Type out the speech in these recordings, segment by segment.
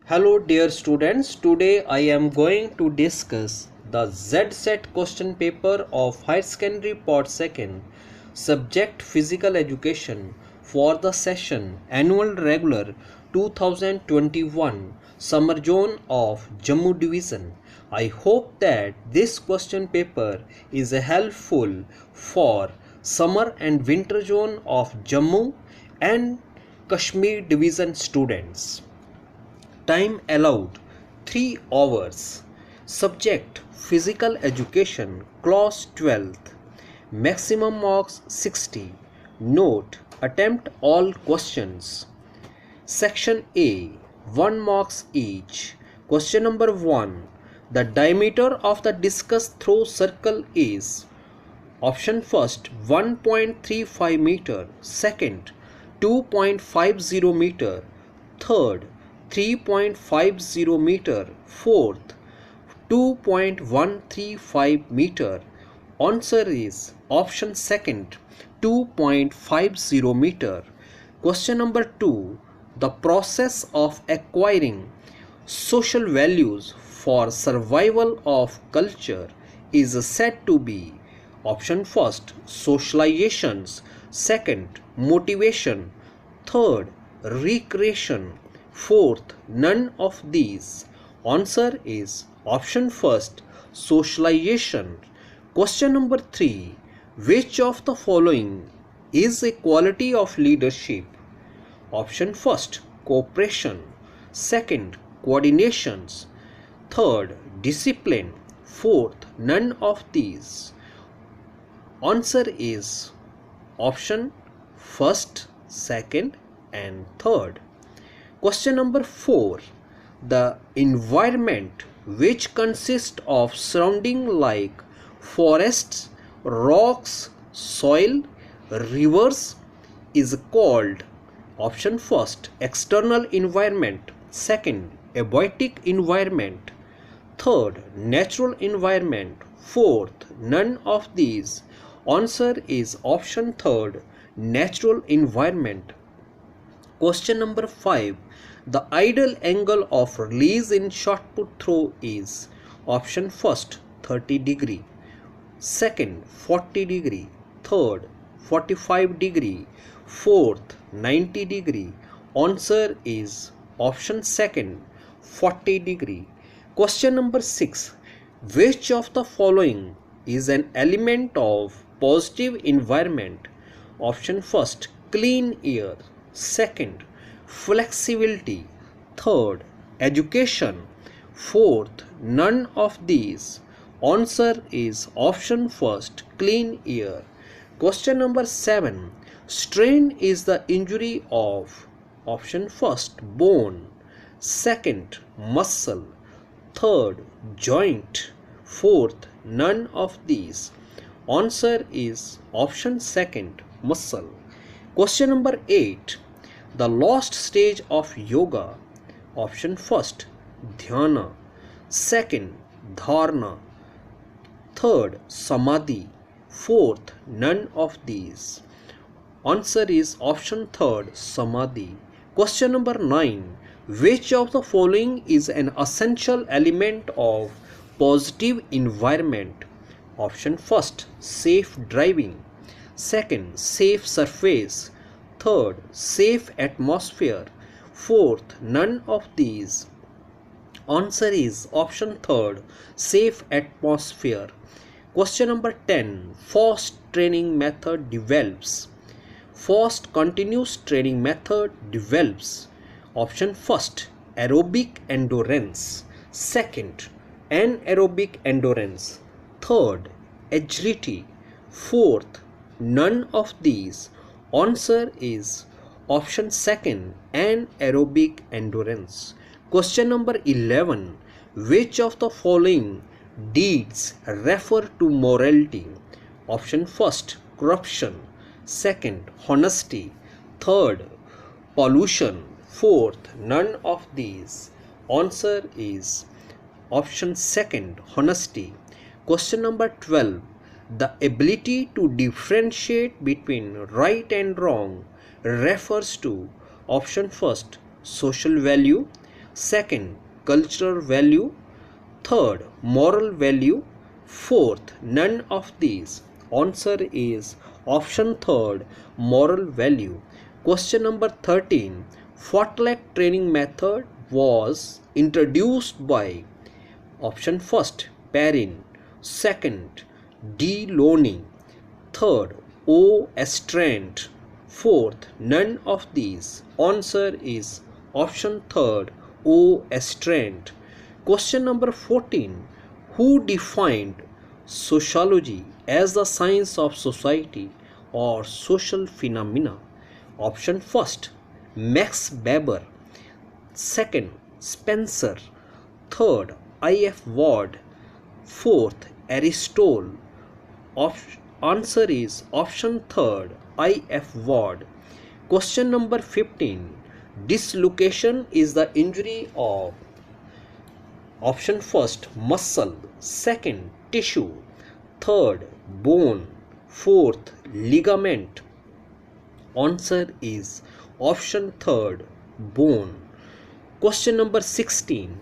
Hello dear students, today I am going to discuss the Z-Set question paper of Higher Secondary Part 2nd, subject Physical Education for the session Annual Regular 2021 Summer Zone of Jammu Division. I hope that this question paper is helpful for Summer and Winter Zone of Jammu and Kashmir Division students. Time allowed 3 hours. Subject Physical Education, Class 12th. Maximum marks 60. Note: attempt all questions. Section A, 1 marks each. Question number 1. The diameter of the discus throw circle is: option first 1.35 meter, second 2.50 meter, third 3.50 meter, fourth 2.135 meter. Answer is option second 2.50 meter. Question number 2. The process of acquiring social values for survival of culture is said to be: option first socializations, second motivation, third recreation, fourth none of these. Answer is option first socialization. Question number 3. Which of the following is a quality of leadership? Option first cooperation, second coordinations, third discipline, fourth none of these. Answer is option first, second and third. Question number 4. The environment which consists of surrounding like forests, rocks, soil, rivers is called: option first external environment, second abiotic environment, third natural environment, fourth none of these. Answer is option third natural environment. Question number 5. The ideal angle of release in shot put throw is: option first 30 degree, second 40 degree, third 45 degree, fourth 90 degree. Answer is option second 40 degree. Question number 6. Which of the following is an element of positive environment? Option first clean air, second flexibility, third education, fourth none of these. Answer is option first clean air. Question number 7. Strain is the injury of: option first bone, second muscle, third joint, fourth none of these. Answer is option second muscle. Question number 8. The last stage of yoga: option first dhyana, second dharana, third samadhi, fourth none of these. Answer is option third samadhi. Question number 9. Which of the following is an essential element of positive environment? Option first safe driving, second safe surface, third safe atmosphere, fourth none of these. Answer is option third safe atmosphere. Question number 10. Fast training method develops: fast continuous training method develops: option first aerobic endurance, second anaerobic endurance, third agility, fourth none of these. Answer is option second anaerobic endurance. Question number 11. Which of the following deeds refer to morality? Option first corruption, second honesty, third pollution, fourth none of these. Answer is option second honesty. Question number 12. The ability to differentiate between right and wrong refers to: option first social value, Second, cultural value. Third, moral value. Fourth, none of these. Answer is option third, moral value. Question number 13. Fartlek training method was introduced by option first, Perrin. Second, D. Lowney. Third, O. Strand. Fourth, none of these. Answer is option third, O. Strand. Question number 14. Who defined sociology as the science of society or social phenomena? Option first, Max Weber. Second, Spencer. Third, I.F. Ward. Fourth, Aristotle. Answer is option third, I.F. Ward. Question number 15. Dislocation is the injury of option first, muscle. Second, tissue. Third, bone. Fourth, ligament. Answer is option third, bone. Question number 16.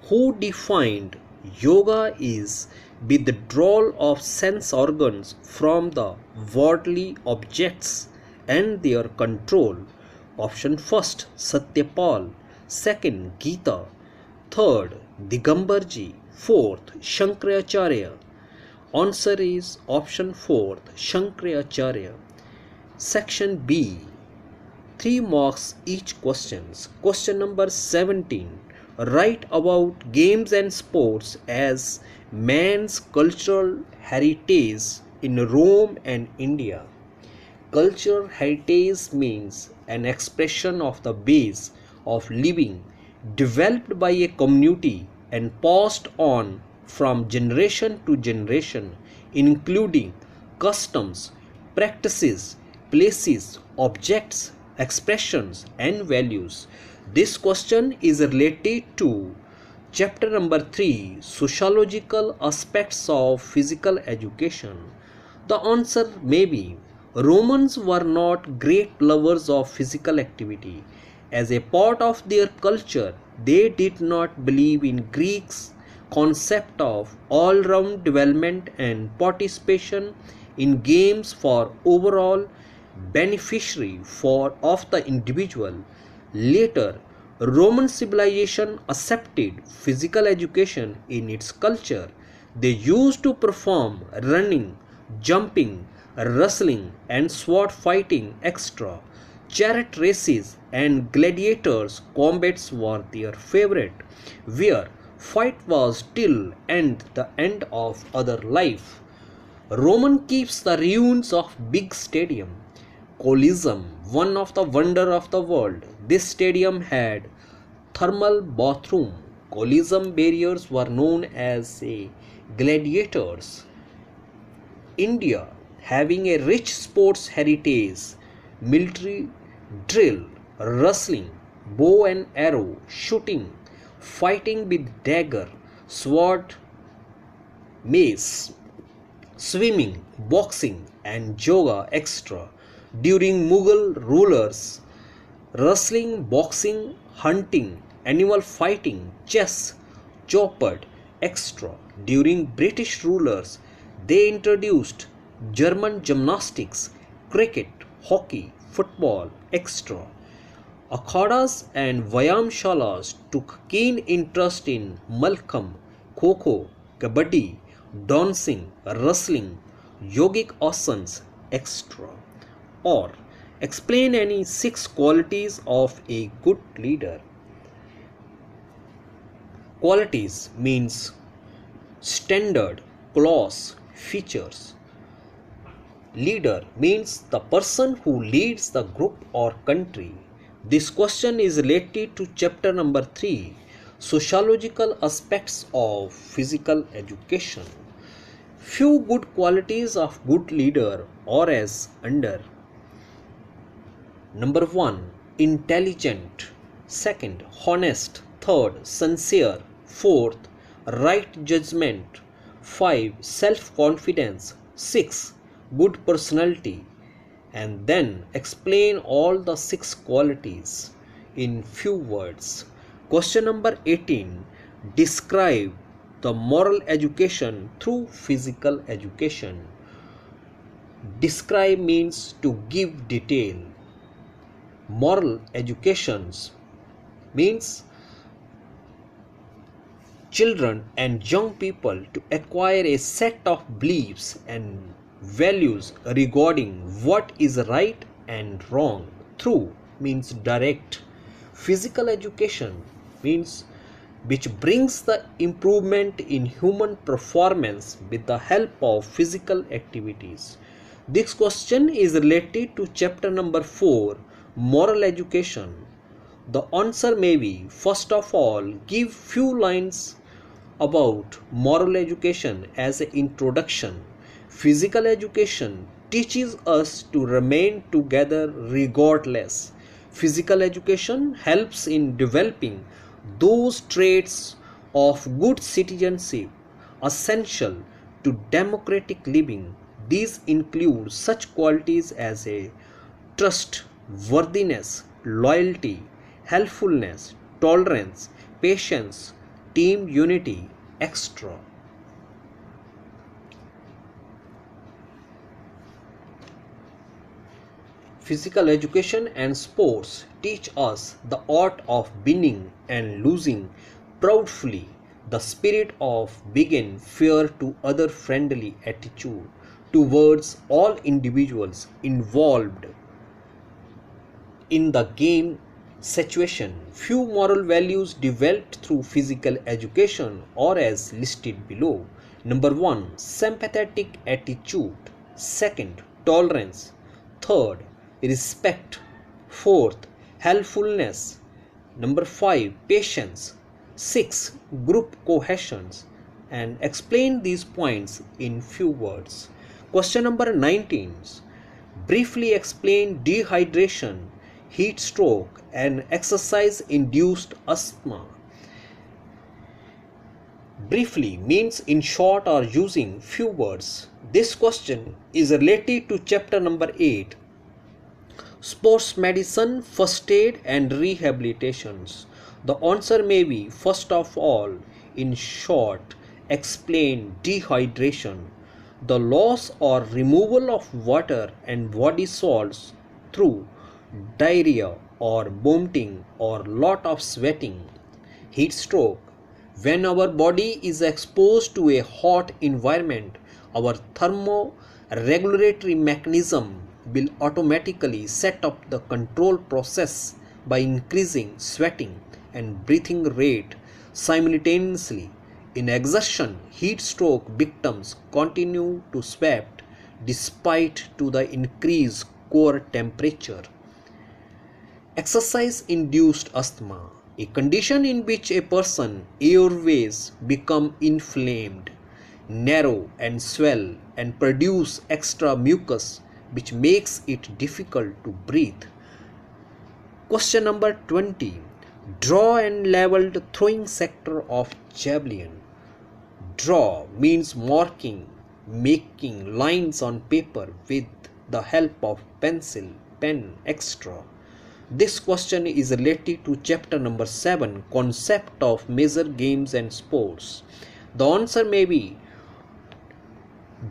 Who defined yoga is withdrawal of sense organs from the worldly objects and their control? Option first, Satyapal. Second, Gita. Third, Digambarji. Fourth, Shankaracharya. Answer is option fourth, Shankaracharya. Section B. 3 marks each questions. Question number 17. Write about games and sports as man's cultural heritage in Rome and India. Cultural heritage means an expression of the ways of living developed by a community and passed on from generation to generation, including customs, practices, places, objects, expressions, and values. This question is related to chapter number 3, sociological aspects of physical education. The answer may be Romans were not great lovers of physical activity. As a part of their culture, they did not believe in Greeks' concept of all-round development and participation in games for overall beneficiary of the individual. Later, Roman civilization accepted physical education in its culture. They used to perform running, jumping, wrestling, and sword fighting extra. Chariot races and gladiators combats were their favorite, where fight was till and the end of other life. Roman keeps the ruins of big stadium. Colosseum, one of the wonder of the world. This stadium had thermal bathroom. Colosseum barriers were known as gladiators. India, having a rich sports heritage, military drill, wrestling, bow and arrow, shooting, fighting with dagger, sword, mace, swimming, boxing, and yoga extra. During Mughal rulers, wrestling, boxing, hunting, animal fighting, chess, choppered extra. During British rulers, they introduced German gymnastics, cricket, hockey, football extra. Akhadas and Vyamshalas took keen interest in Malkham, Kho-Kho, Kabaddi, dancing, wrestling, yogic asanas extra. Or explain any 6 qualities of a good leader. Qualities means standard, clause, features. Leader means the person who leads the group or country. This question is related to chapter number 3, sociological aspects of physical education. Few good qualities of good leader are as under. Number 1, intelligent. Second, honest. Third, sincere. Fourth, right judgment. 5, self-confidence. 6, good personality. And then explain all the 6 qualities in few words. Question number 18. Describe the moral education through physical education. Describe means to give detail. Moral educations means children and young people to acquire a set of beliefs and values regarding what is right and wrong. Through means direct. Physical education means which brings the improvement in human performance with the help of physical activities. This question is related to chapter number 4, moral education. The answer may be, first of all, give few lines about moral education as an introduction. Physical education teaches us to remain together regardless. Physical education helps in developing those traits of good citizenship essential to democratic living. These include such qualities as a trustworthiness, loyalty, helpfulness, tolerance, patience, team unity, etc. Physical education and sports teach us the art of winning and losing proudly, the spirit of being fair to other, friendly attitude towards all individuals involved in the game situation. Few moral values developed through physical education are as listed below. Number 1, sympathetic attitude. Second, tolerance. Third, respect. Fourth, helpfulness. Number 5, patience. 6, group cohesion. And explain these points in few words. Question number 19. Briefly explain dehydration, heat stroke, and exercise induced asthma. Briefly means in short or using few words. This question is related to chapter number 8, sports medicine, first aid and rehabilitations. The answer may be, first of all, in short, explain dehydration, the loss or removal of water and body salts through diarrhea or vomiting or lot of sweating. Heat stroke, when our body is exposed to a hot environment, our thermoregulatory mechanism will automatically set up the control process by increasing sweating and breathing rate simultaneously. In exertion, heat stroke victims continue to sweat despite to the increased core temperature. Exercise induced asthma, a condition in which a person's airways become inflamed, narrow and swell and produce extra mucus which makes it difficult to breathe. Question number 20. Draw and leveled throwing sector of javelin. Draw means marking, making lines on paper with the help of pencil, pen, etc. This question is related to chapter number 7, concept of major games and sports. The answer may be,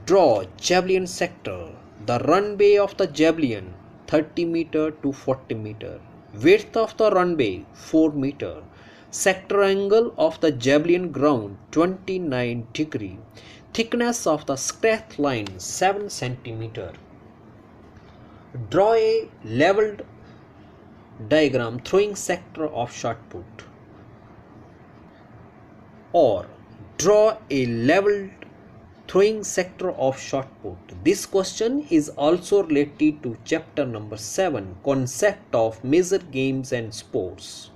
draw javelin sector. The runway of the javelin 30 meter to 40 meter. Width of the runway 4 meter. Sector angle of the javelin ground 29 degree. Thickness of the scratch line 7 centimeter. Draw a leveled diagram throwing sector of shot put, or draw a leveled throwing sector of shot put. This question is also related to chapter number 7, concept of major games and sports.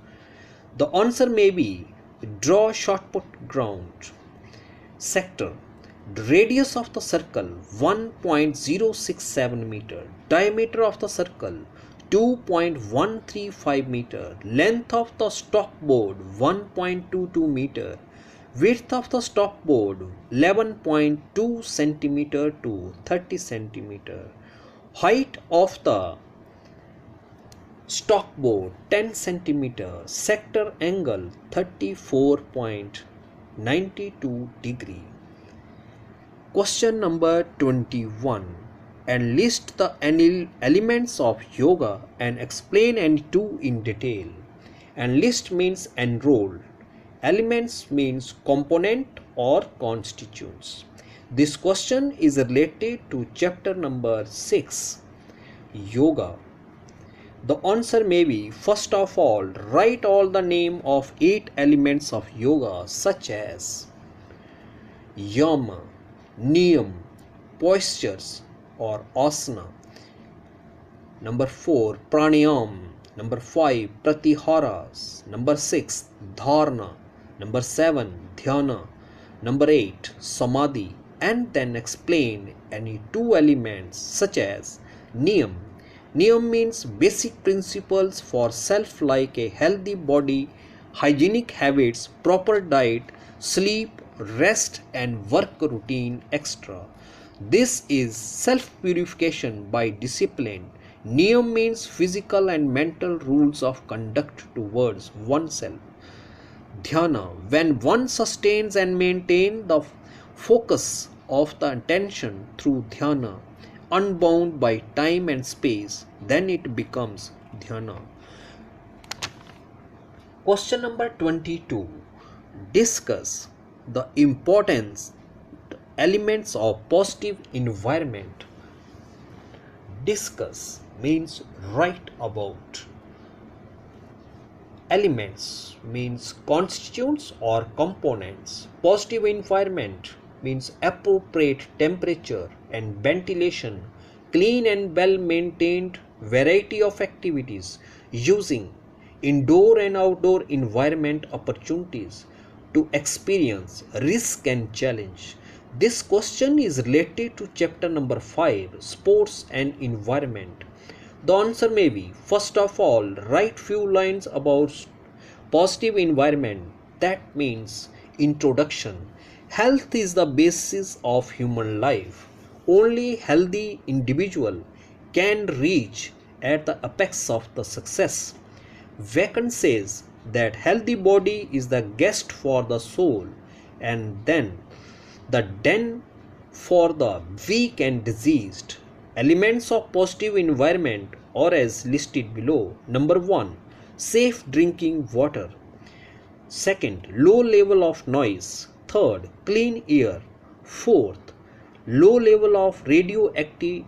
The answer may be, draw shot put ground sector. The radius of the circle 1.067 meter. Diameter of the circle 2.135 meter. Length of the stopboard 1.22 meter. Width of the stopboard 11.2 centimeter to 30 centimeter. Height of the Stockboard 10 centimeter, sector angle 34.92 degree. Question number 21. Enlist the elements of yoga and explain any two in detail. Enlist means enroll. Elements means component or constituents. This question is related to chapter number 6, Yoga. The answer may be, first of all, write all the name of 8 elements of yoga such as yama, niyam, postures or asana. Number 4, pranayam. Number 5, pratiharas. Number 6, dharana. Number 7, dhyana. Number 8, samadhi. And then explain any two elements such as niyam. Niyam means basic principles for self like a healthy body, hygienic habits, proper diet, sleep, rest and work routine, etc. This is self-purification by discipline. Niyam means physical and mental rules of conduct towards oneself. Dhyana, when one sustains and maintains the focus of the attention through dhyana, unbound by time and space, then it becomes dhyana. Question number 22. Discuss the importance elements of positive environment. Discuss means write about. Elements means constituents or components. Positive environment means appropriate temperature and ventilation, clean and well maintained variety of activities using indoor and outdoor environment opportunities to experience risk and challenge. This question is related to chapter number 5, sports and environment. The answer may be, first of all, write few lines about positive environment. That means introduction. Health is the basis of human life. Only healthy individual can reach at the apex of the success. Bacon says that healthy body is the guest for the soul and then the den for the weak and diseased. Elements of positive environment are as listed below. Number 1, safe drinking water. Second, low level of noise. Third, clean air. Fourth, low level of radioactive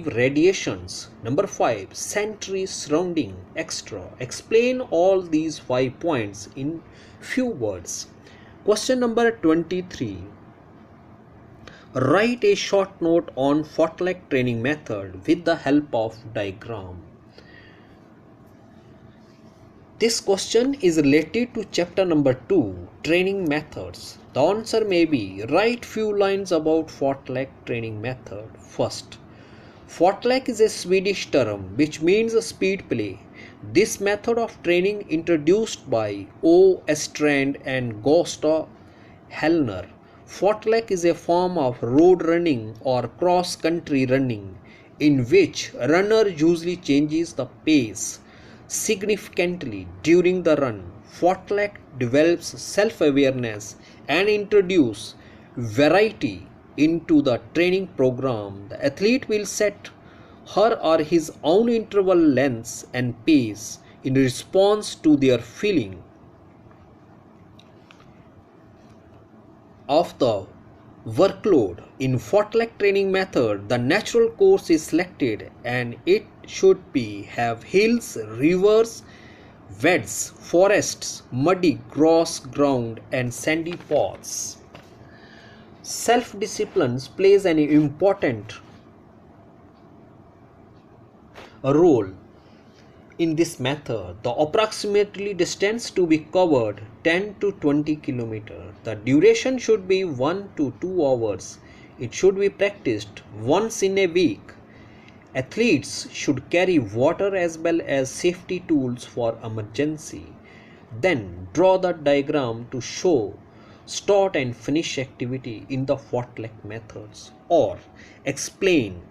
radiations. Number 5, sanitary surrounding, etc. Explain all these 5 points in few words. Question number 23. Write a short note on Fartlek training method with the help of diagram. This question is related to chapter number 2, training methods. The answer may be, write few lines about Fartlek training method. First, Fartlek is a Swedish term which means a speed play. This method of training introduced by O. Strand and Gosta Hellner. Fartlek is a form of road running or cross-country running in which runner usually changes the pace significantly during the run. Fartlek develops self-awareness and introduces variety into the training program. The athlete will set her or his own interval lengths and pace in response to their feeling of the workload. In Fartlek training method, the natural course is selected and it should have hills, rivers, woods, forests, muddy grass ground and sandy paths. Self-discipline plays an important role in this method. The approximately distance to be covered 10 to 20 km. The duration should be 1 to 2 hours. It should be practiced once in a week. Athletes should carry water as well as safety tools for emergency. Then draw the diagram to show start and finish activity in the Fartlek methods, or explain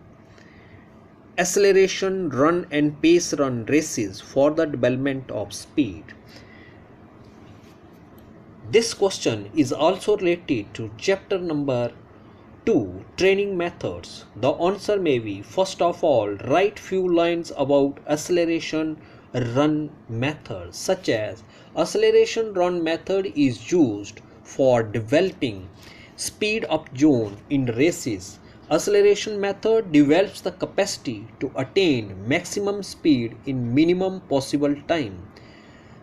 acceleration run and pace run races for the development of speed. This question is also related to chapter number 2, training methods. The answer may be, first of all, write few lines about acceleration run method, such as acceleration run method is used for developing speed up zone in races. Acceleration method develops the capacity to attain maximum speed in minimum possible time.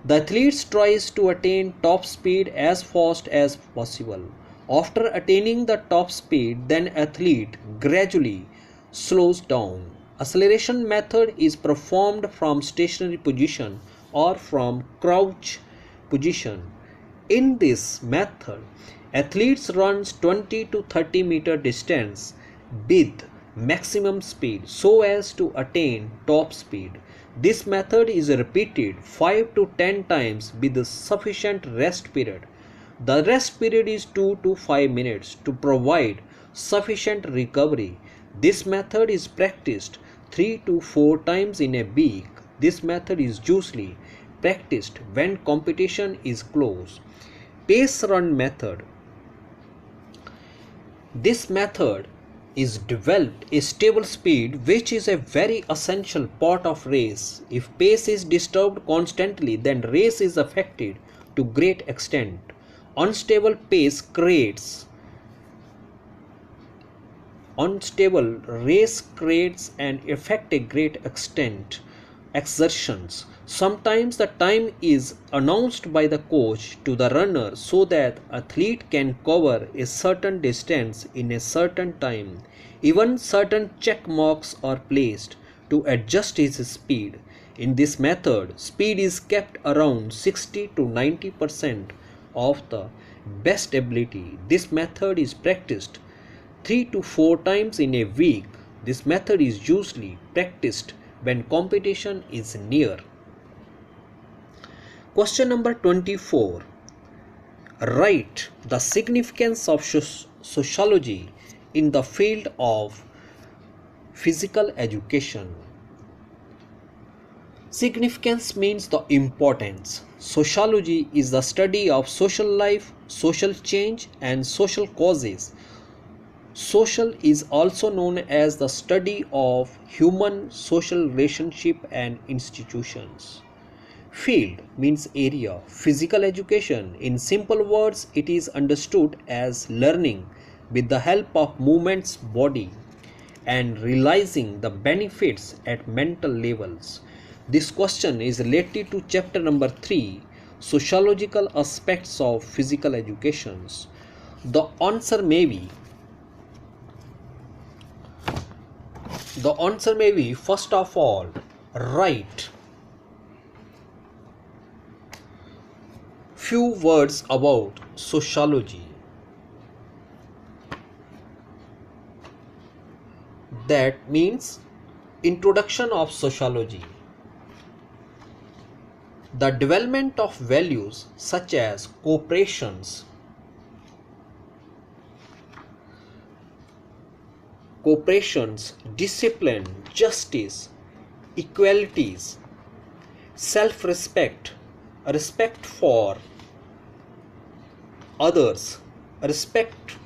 The athlete tries to attain top speed as fast as possible. After attaining the top speed, then athlete gradually slows down. Acceleration method is performed from stationary position or from crouch position. In this method, athletes runs 20 to 30 meter distance with maximum speed so as to attain top speed. This method is repeated 5 to 10 times with a sufficient rest period. The rest period is 2 to 5 minutes to provide sufficient recovery. This method is practiced 3 to 4 times in a week. This method is usually practiced when competition is close. Pace run method. This method is developed a stable speed which is a very essential part of race. If pace is disturbed constantly, then race is affected to great extent. Unstable race creates and affect a great extent exertions. Sometimes the time is announced by the coach to the runner so that athlete can cover a certain distance in a certain time. Even certain check marks are placed to adjust his speed. In this method, speed is kept around 60 to 90% of the best ability. This method is practiced 3 to 4 times in a week. This method is usually practiced when competition is near. Question number 24. Write the significance of sociology in the field of physical education. Significance means the importance. Sociology is the study of social life, social change, and social causes. Social is also known as the study of human social relationship and institutions. Field means area. Physical education, in simple words, it is understood as learning with the help of movement's body and realizing the benefits at mental levels. This question is related to chapter number 3, sociological aspects of physical education. The answer may be first of all, write few words about sociology. That means introduction of sociology. The development of values such as cooperation, discipline, justice, equalities, self-respect, respect for others, respect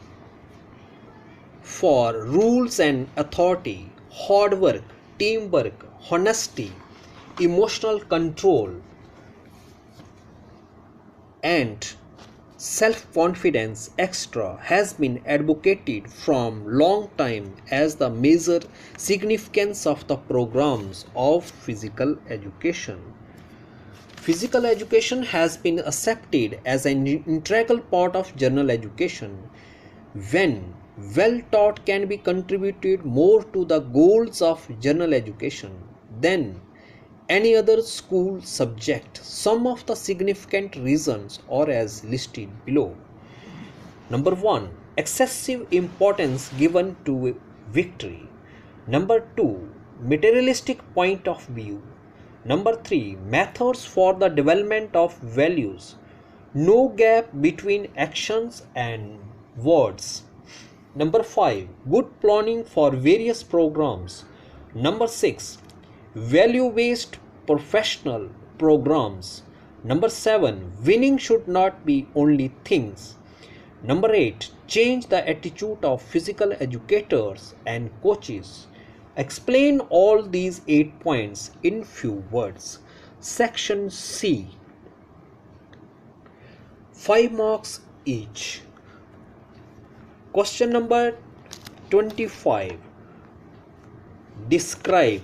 for rules and authority, hard work, teamwork, honesty, emotional control, and self-confidence, etc., has been advocated from long time as the major significance of the programs of physical education. Physical education has been accepted as an integral part of general education. When well taught can be contributed more to the goals of general education than any other school subject. Some of the significant reasons are as listed below. Number 1, excessive importance given to victory. Number 2, materialistic point of view. Number 3, methods for the development of values. No gap between actions and words. Number 5, good planning for various programs. Number 6, value-based professional programs. Number 7, winning should not be only things. Number 8, change the attitude of physical educators and coaches. Explain all these 8 points in few words. Section C, 5 marks each. Question number 25. Describe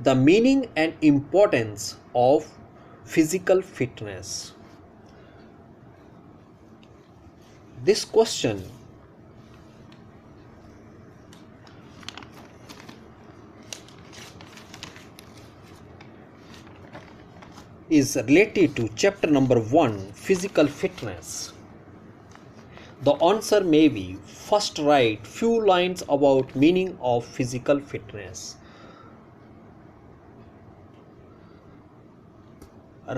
the meaning and importance of physical fitness. This question is related to chapter number 1, physical fitness. The answer may be: first, write few lines about meaning of physical fitness.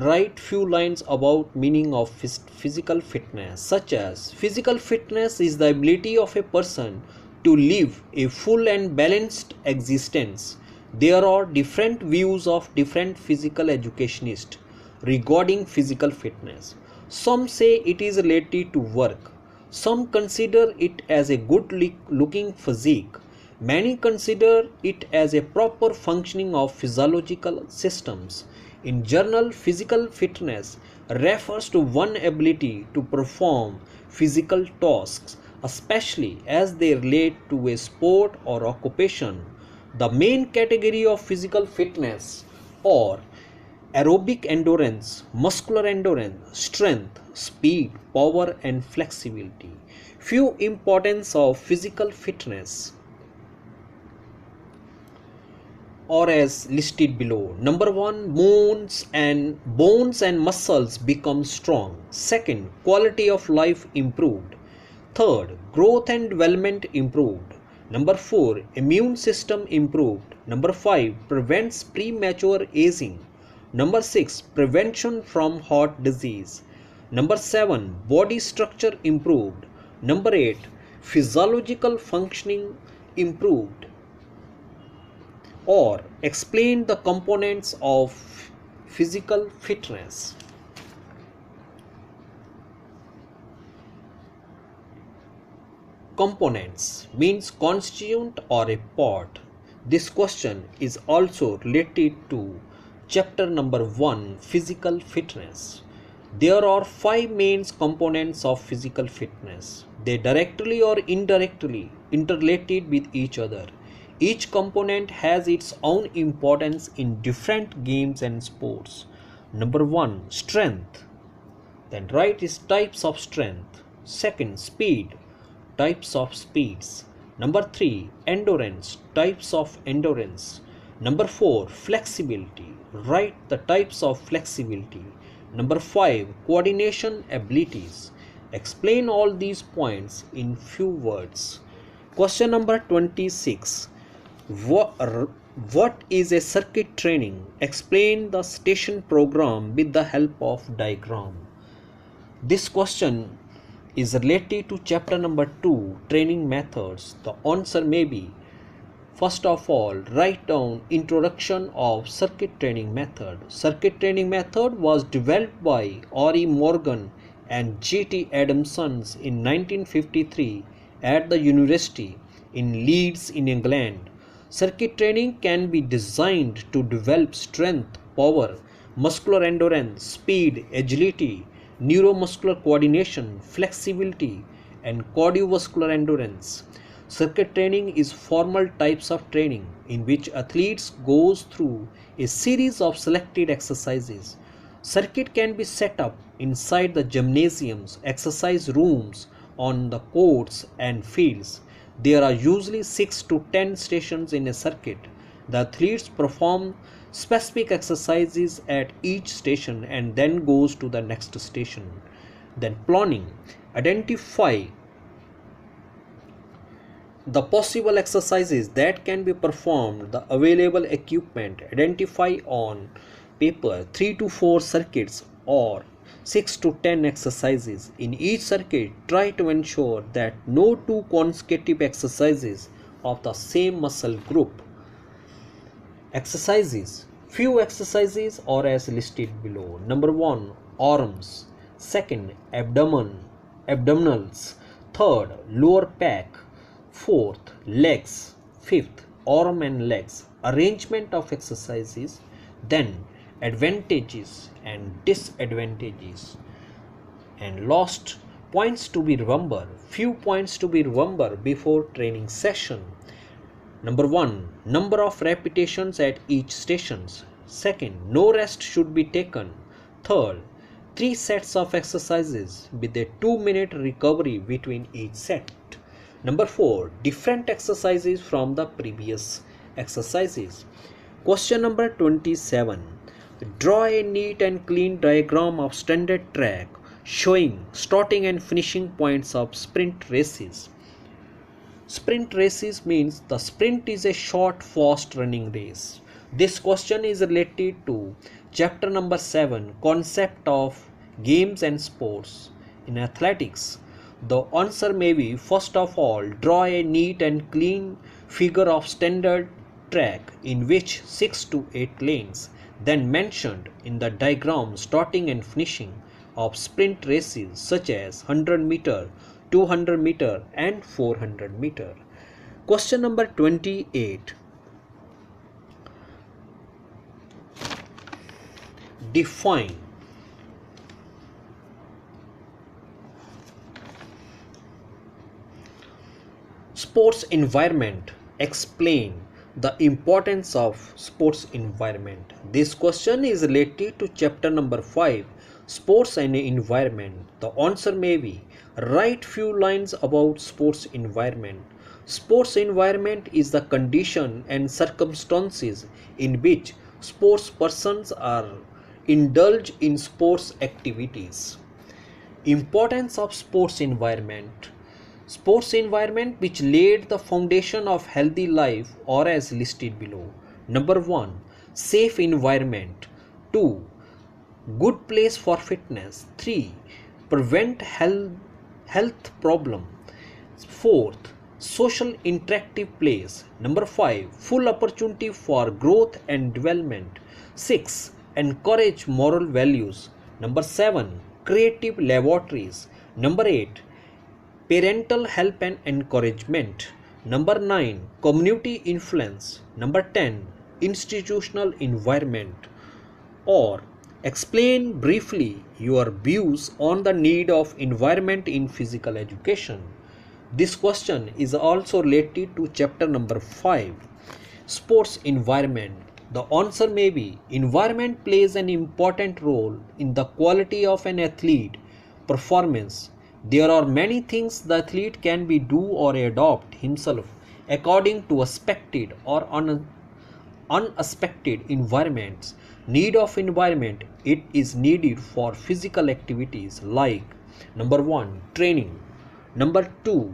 Write few lines about meaning of physical fitness, such as: physical fitness is the ability of a person to live a full and balanced existence. There are different views of different physical educationists regarding physical fitness. Some say it is related to work. Some consider it as a good looking physique. Many consider it as a proper functioning of physiological systems. In general, physical fitness refers to one's ability to perform physical tasks, especially as they relate to a sport or occupation. The main category of physical fitness are aerobic endurance, muscular endurance, strength, speed, power and flexibility. Few importance of physical fitness or as listed below. Number 1, bones and muscles become strong. Second, quality of life improved. Third, growth and development improved. Number 4, immune system improved. Number 5, prevents premature aging. Number 6, prevention from heart disease. Number 7, body structure improved. Number 8, physiological functioning improved. Or explain the components of physical fitness. Components means constituent or a part. This question is also related to chapter number 1, physical fitness. There are 5 main components of physical fitness. They directly or indirectly interrelated with each other. Each component has its own importance in different games and sports. Number 1, strength. Then write is types of strength. Second, speed, types of speeds. Number 3, endurance, types of endurance. Number 4, flexibility, write the types of flexibility. Number 5, coordination abilities. Explain all these points in few words. Question number 26. What is a circuit training? Explain the station program with the help of diagram. This question is related to chapter number 2, training methods. The answer may be: first of all, write down introduction of circuit training method. Circuit training method was developed by R.E. Morgan and G.T. Adamson in 1953 at the University in Leeds in England. Circuit training can be designed to develop strength, power, muscular endurance, speed, agility, neuromuscular coordination, flexibility, and cardiovascular endurance. Circuit training is formal types of training in which athletes goes through a series of selected exercises. Circuit can be set up inside the gymnasiums, exercise rooms, on the courts and fields. There are usually 6 to 10 stations in a circuit. The athletes perform specific exercises at each station and then goes to the next station. Then planning. Identify the possible exercises that can be performed, the available equipment. Identify on paper 3 to 4 circuits or 6 to 10 exercises. In each circuit, try to ensure that no two consecutive exercises of the same muscle group. Exercises. Few exercises are as listed below. Number 1, arms. Second, abdominals. Third, lower back. Fourth, legs. Fifth, arm and legs. Arrangement of exercises. Then, advantages and disadvantages. And last, points to be remembered. Few points to be remembered before training session. Number 1, number of repetitions at each stations. Second, no rest should be taken. Third, 3 sets of exercises with a 2-minute recovery between each set. Number 4, different exercises from the previous exercises. Question number 27. Draw a neat and clean diagram of standard track showing starting and finishing points of sprint races. Sprint races means the sprint is a short, fast running race. This question is related to chapter number 7, concept of games and sports. In athletics, the answer may be, first of all, draw a neat and clean figure of standard track in which 6 to 8 lanes, then mentioned in the diagram starting and finishing of sprint races such as 100 meter, 200 meter and 400 meter. Question number 28. Define. Sports environment. Explain the importance of sports environment. This question is related to chapter number 5, sports and environment. The answer may be, write few lines about sports environment. Sports environment is the condition and circumstances in which sports persons are indulge in sports activities. Importance of sports environment. Sports environment which laid the foundation of healthy life are as listed below. Number 1, safe environment. 2, good place for fitness. 3, prevent health problem. 4th, social interactive place. Number 5, full opportunity for growth and development. 6, encourage moral values. Number 7, creative laboratories. Number 8, parental help and encouragement. Number 9, community influence. Number 10, institutional environment. Or explain briefly your views on the need of environment in physical education. This question is also related to chapter number 5, sports environment. The answer may be, environment plays an important role in the quality of an athlete performance. There are many things the athlete can be do or adopt himself according to expected or unexpected environments. Need of environment. It is needed for physical activities like number 1, training. Number 2,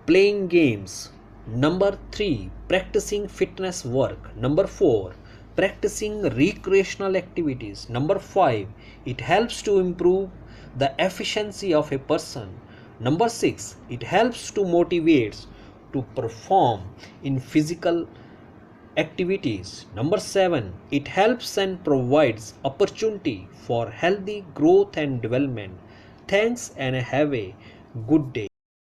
playing games. Number 3, practicing fitness work. Number 4, practicing recreational activities. Number 5, it helps to improve the efficiency of a person. Number 6, it helps to motivate to perform in physical activities. Number 7, it helps and provides opportunity for healthy growth and development. Thanks and have a good day.